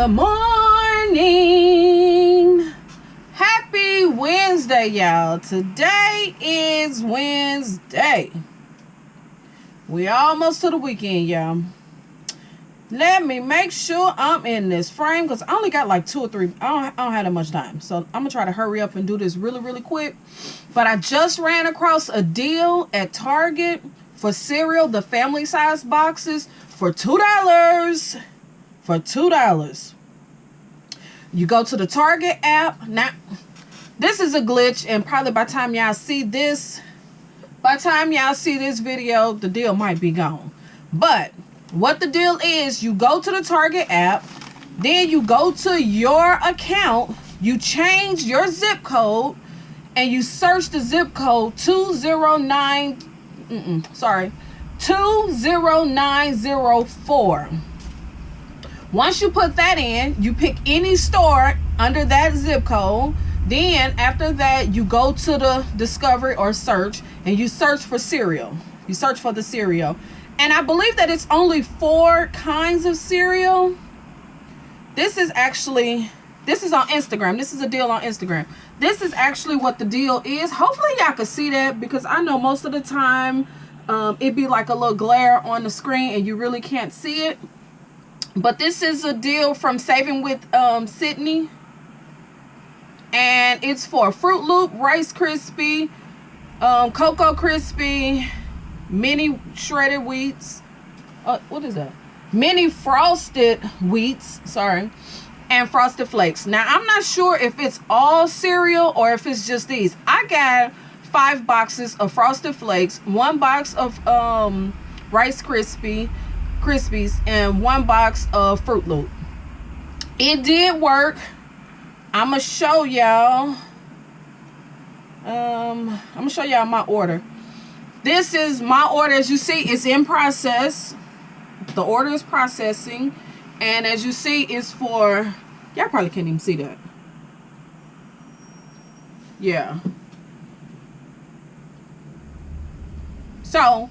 Good morning. Happy Wednesday, y'all. Today is Wednesday. We almost to the weekend, y'all. Let me make sure I'm in this frame because I only got like 2 or 3. I don't have that much time. So I'm going to try to hurry up and do this really quick. But I just ran across a deal at Target for cereal, the family size boxes for $2. For $2. You go to the Target app. Now, this is a glitch, and probably by the time y'all see this, video, the deal might be gone. But what the deal is, you go to the Target app, then you go to your account, you change your zip code, and you search the zip code 20904. Once you put that in, you pick any store under that zip code. Then after that, you go to the discovery or search, and you search for cereal. You search for the cereal. And I believe that it's only 4 kinds of cereal. This is on Instagram. This is a deal on Instagram. This is actually what the deal is. Hopefully y'all can see that, because I know most of the time it'd be like a little glare on the screen and you really can't see it. But this is a deal from Saving with Sydney. And it's for Fruit Loop, Rice Krispie, Cocoa Krispie, mini shredded wheats. What is that? Mini frosted wheats, sorry, and Frosted Flakes. Now, I'm not sure if it's all cereal or if it's just these. I got 5 boxes of Frosted Flakes, 1 box of Rice Krispies, and 1 box of Fruit Loop. It did work. I'm gonna show y'all. I'm gonna show y'all my order. This is my order. As you see, it's in process. The order is processing, and as you see, it's for, y'all probably can't even see that. Yeah. So,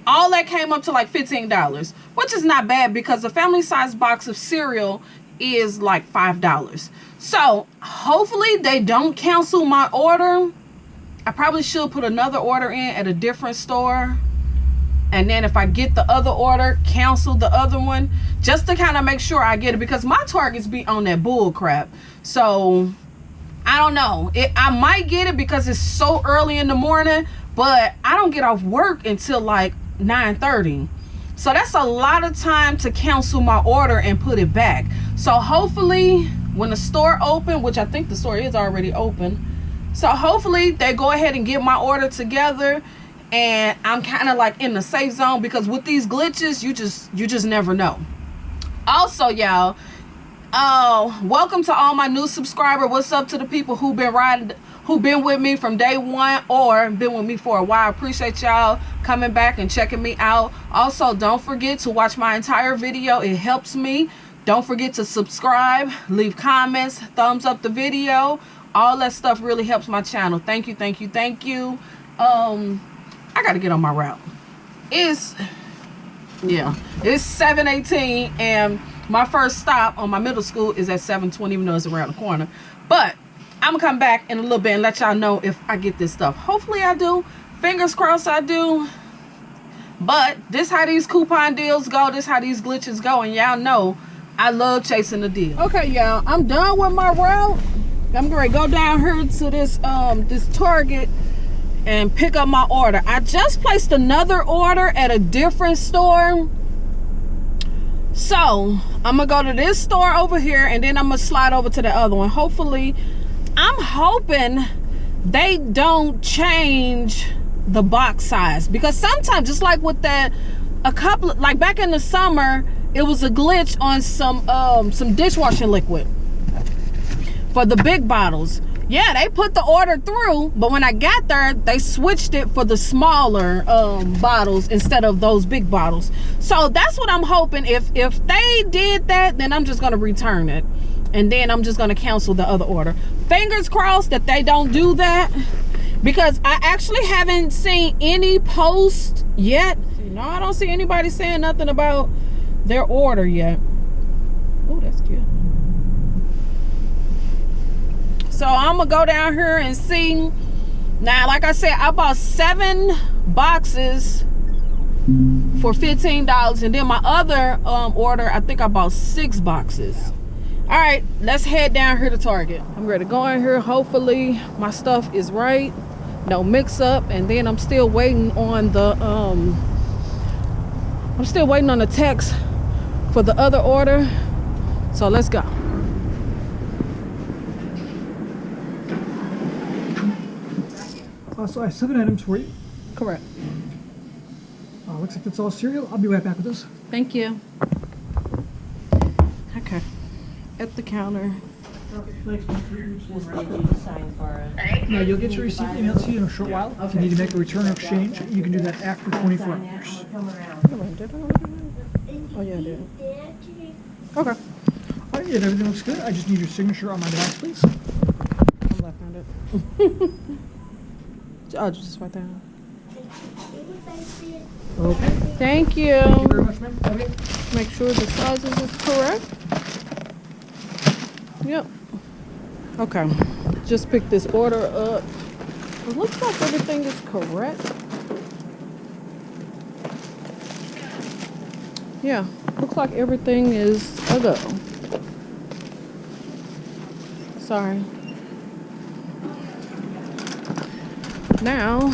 all that came up to like $15, which is not bad because a family size box of cereal is like $5. So hopefully they don't cancel my order. I probably should put another order in at a different store, and then if I get the other order, cancel the other one, just to kind of make sure I get it, because my Targets be on that bull crap. So I don't know, I might get it because it's so early in the morning, but I don't get off work until like 9:30. So that's a lot of time to cancel my order and put it back. So hopefully when the store open, which I think the store is already open, so hopefully they go ahead and get my order together, and I'm kind of like in the safe zone, because with these glitches, you just never know. Also, y'all, welcome to all my new subscribers. What's up to the people who've been with me from day one or been with me for a while? I appreciate y'all coming back and checking me out. Also, don't forget to watch my entire video. It helps me. Don't forget to subscribe, leave comments, thumbs up the video. All that stuff really helps my channel. Thank you. I gotta get on my route. It's 7:18, and my first stop on my middle school is at 7:20, even though it's around the corner. But I'm gonna come back in a little bit and let y'all know if I get this stuff. Hopefully I do. Fingers crossed I do. But this how these coupon deals go. This how these glitches go. And y'all know I love chasing the deal. Okay, y'all, I'm done with my route. I'm gonna go down here to this Target and pick up my order. I just placed another order at a different store. So I'm gonna go to this store over here, and then I'm gonna slide over to the other one. Hopefully, I'm hoping they don't change the box size, because sometimes, just like with that, like back in the summer, it was a glitch on some dishwashing liquid for the big bottles. Yeah, they put the order through, but when I got there, they switched it for the smaller bottles instead of those big bottles. So that's what I'm hoping. If they did that, then I'm just gonna return it, and then I'm just gonna cancel the other order. Fingers crossed that they don't do that, because I actually haven't seen any post yet. No, I don't see anybody saying nothing about their order yet. Oh, that's cute. So I'm gonna go down here and see. Now, like I said, I bought 7 boxes for $15, and then my other order, I think I bought 6 boxes. All right, let's head down here to Target. I'm ready to go in here. Hopefully my stuff is right, no mix up. And then I'm still waiting on the text for the other order. So let's go. So I have 7 items for you. Correct. Looks like that's all cereal. I'll be right back with this. Thank you. Okay. At the counter. Now you'll get your receipt emailed to you in a short while. If you need to make a return or exchange, you can do that after 24 hours. Oh yeah, I did. Okay. All right, if everything looks good, I just need your signature on my device, please. I'm left-handed. I'll just write that down. Okay. Thank you. Thank you very much, ma'am. Okay. Make sure the sizes is correct. Yep. Okay. Just pick this order up. It looks like everything is correct. Yeah. Looks like everything is a go. Sorry. Now,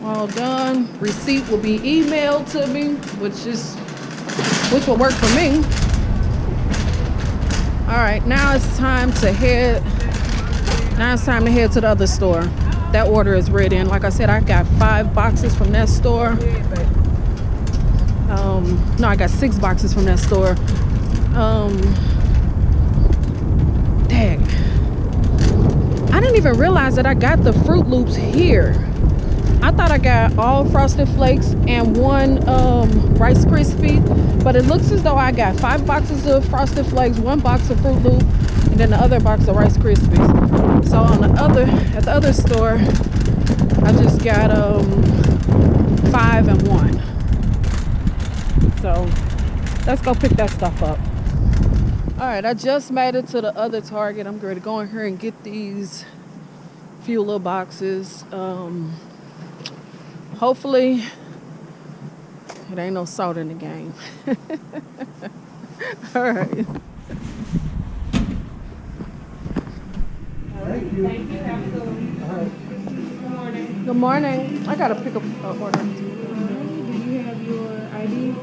all done. Receipt will be emailed to me, which will work for me. All right, now it's time to head. Now it's time to head to the other store. That order is ready, and like I said, I got 5 boxes from that store. No, I got 6 boxes from that store. Dang. I didn't even realize that I got the Fruit Loops here. I thought I got all Frosted Flakes and 1 Rice Krispie, but it looks as though I got 5 boxes of Frosted Flakes, 1 box of Fruit Loop, and then the other box of Rice Krispies. So on at the other store, I just got 5 and 1. So let's go pick that stuff up. All right, I just made it to the other Target. I'm ready to go in here and get these few little boxes. Hopefully it ain't no salt in the game. All right. Thank you. Thank you. Have a good one. All right. Good morning. Good morning. I gotta pick up an order. Do you have your ID?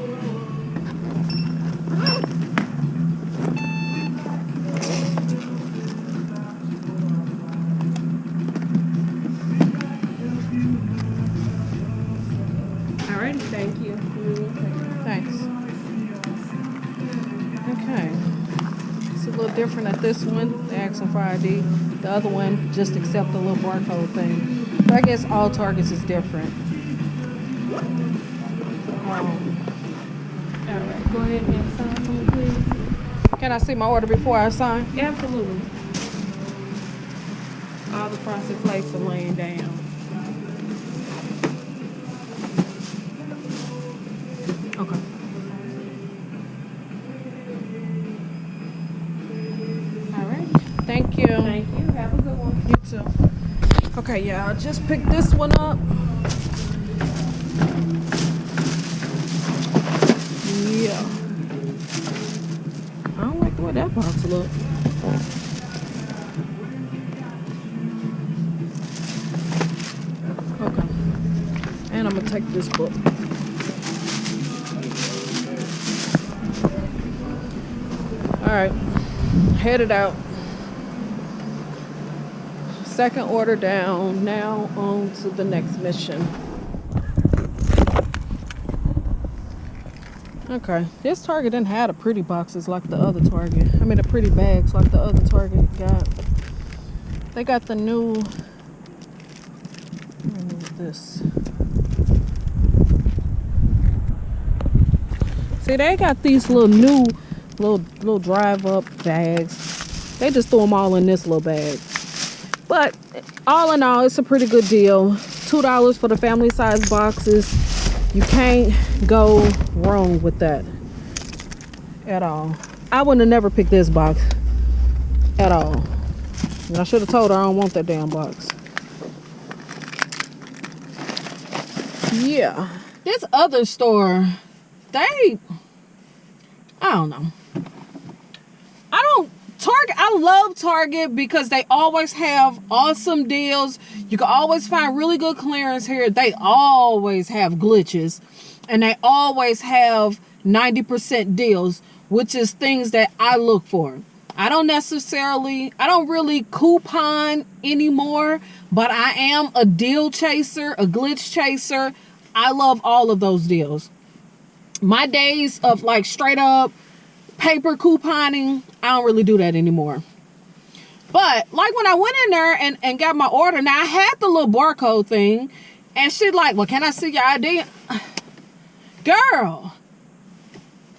Thank you. Thanks. Okay. It's a little different at this one. They're asking for ID. The other one, just accept the little barcode thing. But I guess all Targets is different. All right. Go ahead and sign for me, please. Can I see my order before I sign? Absolutely. All the Frosted Flakes are laying down. Okay. All right. Thank you. Thank you. Have a good one. You too. Okay, yeah, I'll just pick this one up. Yeah. I don't like the way that box looks. Okay. And I'm gonna take this book. All right, headed out. Second order down. Now on to the next mission. Okay, this Target didn't have the pretty boxes like the other Target. I mean the pretty bags like the other Target got. They got the new. What is this? See, they got these little new. Little drive up bags. They just throw them all in this little bag. But all in all, it's a pretty good deal. $2 for the family size boxes, You can't go wrong with that at all. I wouldn't have never picked this box at all. And I should have told her I don't want that damn box. Yeah. This other store, I don't know. Target, I love Target because they always have awesome deals. You can always find really good clearance here. They always have glitches. And they always have 90% deals, which is things that I look for. I don't really coupon anymore, but I am a deal chaser, a glitch chaser. I love all of those deals. My days of like straight up paper couponing, I don't really do that anymore. But like when I went in there and got my order, now I had the little barcode thing, and she like, well, can I see your ID? Girl,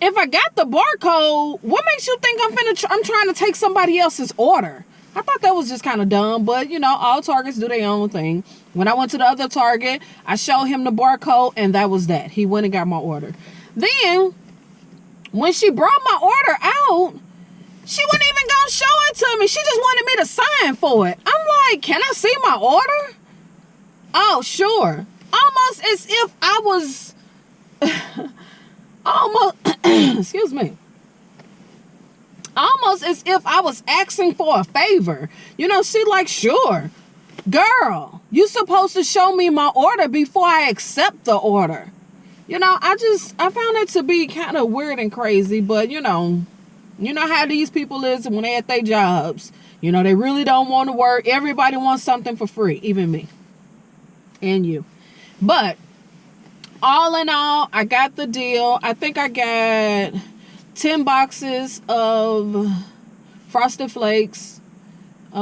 if I got the barcode, what makes you think I'm trying to take somebody else's order? I thought that was just kind of dumb, but you know, all Targets do their own thing. When I went to the other Target, I showed him the barcode, and that was that. He went and got my order. Then when she brought my order out, she wasn't even gonna show it to me. She just wanted me to sign for it. I'm like, can I see my order? Oh, sure. Almost as if I was excuse me. Almost as if I was asking for a favor. You know, she like, sure. Girl, you supposed to show me my order before I accept the order. You know, I found it to be kind of weird and crazy, but you know how these people is when they at their jobs. You know, they really don't want to work. Everybody wants something for free, even me and you. But all in all, I got the deal. I think I got 10 boxes of Frosted Flakes. Yeah,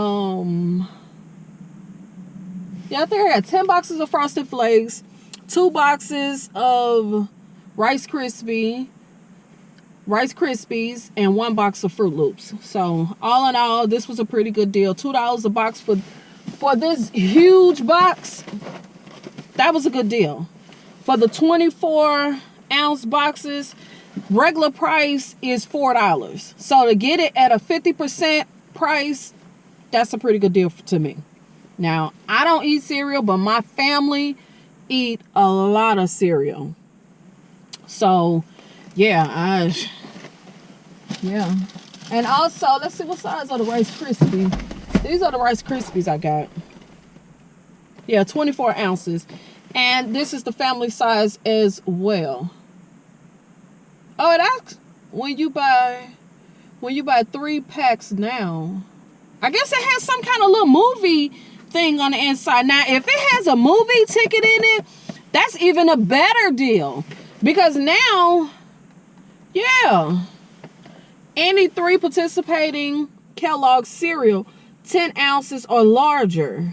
I think I got 10 boxes of Frosted Flakes. 2 boxes of Rice Krispies, and 1 box of Fruit Loops. So all in all, this was a pretty good deal. $2 a box for this huge box. That was a good deal. For the 24-ounce boxes, regular price is $4. So to get it at a 50% price, that's a pretty good deal to me. Now, I don't eat cereal, but my family eat a lot of cereal. So yeah, and also let's see what size are the Rice Krispies. These are the Rice Krispies I got. Yeah, 24 ounces, and this is the family size as well. Oh, it asks when you buy 3 packs now. I guess it has some kind of little movie thing on the inside. Now, if it has a movie ticket in it, that's even a better deal, because now, yeah, any 3 participating Kellogg's cereal, 10 ounces or larger,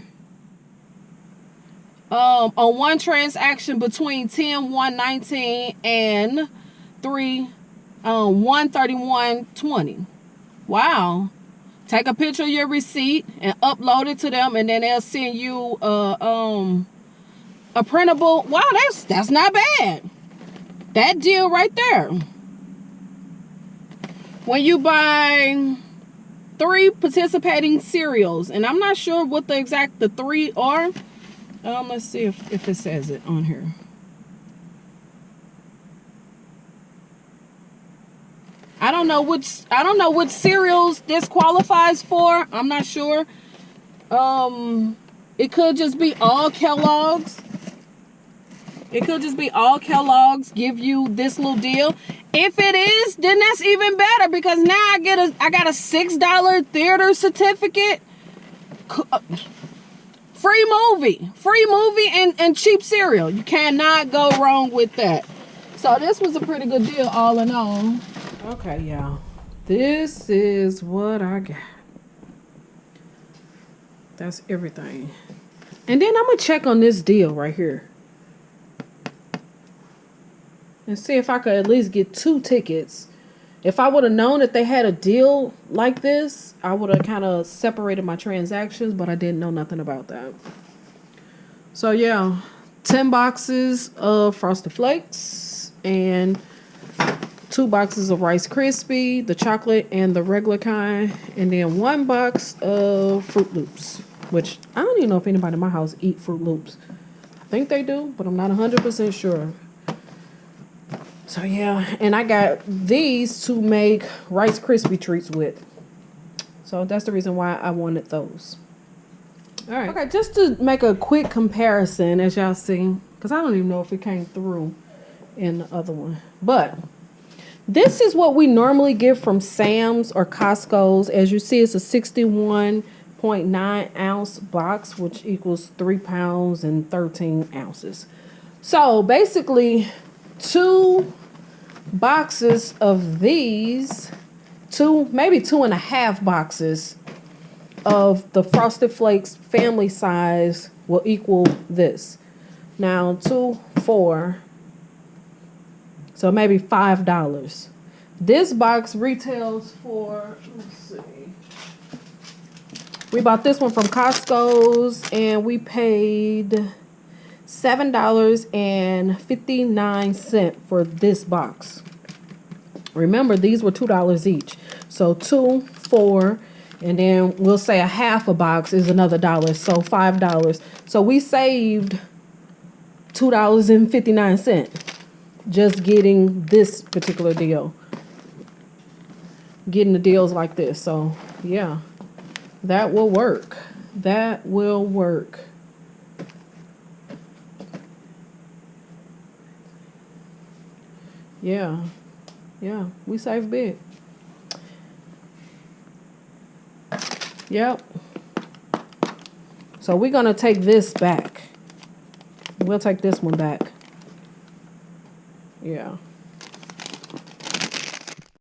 on 1 transaction between 10/1/19 and 1/31/20. Wow. Take a picture of your receipt and upload it to them, and then they'll send you a printable. Wow, that's not bad. That deal right there. When you buy 3 participating cereals, and I'm not sure what the 3 are. Let's see if it says it on here. I don't know which cereals this qualifies for. I'm not sure. It could just be all Kellogg's. It could just be all Kellogg's give you this little deal. If it is, then that's even better, because now I got a $6 theater certificate. Free movie and cheap cereal. You cannot go wrong with that. So this was a pretty good deal all in all. Okay, y'all. This is what I got. That's everything. And then I'm going to check on this deal right here. And see if I could at least get 2 tickets. If I would have known that they had a deal like this, I would have kind of separated my transactions, but I didn't know nothing about that. So yeah, 10 boxes of Frosted Flakes and 2 boxes of Rice Krispie, the chocolate and the regular kind, and then 1 box of Fruit Loops, which I don't even know if anybody in my house eat Fruit Loops. I think they do, but I'm not 100% sure. So yeah, and I got these to make Rice Krispie treats with. So that's the reason why I wanted those. All right. Okay, just to make a quick comparison, as y'all see, because I don't even know if it came through in the other one. But this is what we normally get from Sam's or Costco's. As you see, it's a 61.9 ounce box, which equals 3 pounds and 13 ounces. So basically, 2 boxes of these, maybe 2.5 boxes of the Frosted Flakes family size will equal this. Now 2, 4, so maybe $5. This box retails for, let's see, we bought this one from Costco's and we paid $7.59 for this box. Remember, these were $2 each. So 2, 4, and then we'll say a half a box is another $1, so $5. So we saved $2.59 just getting this particular deal. Getting the deals like this. So yeah, that will work. That will work. Yeah, we save big. Yep. So we're gonna take this back. We'll take this one back. Yeah.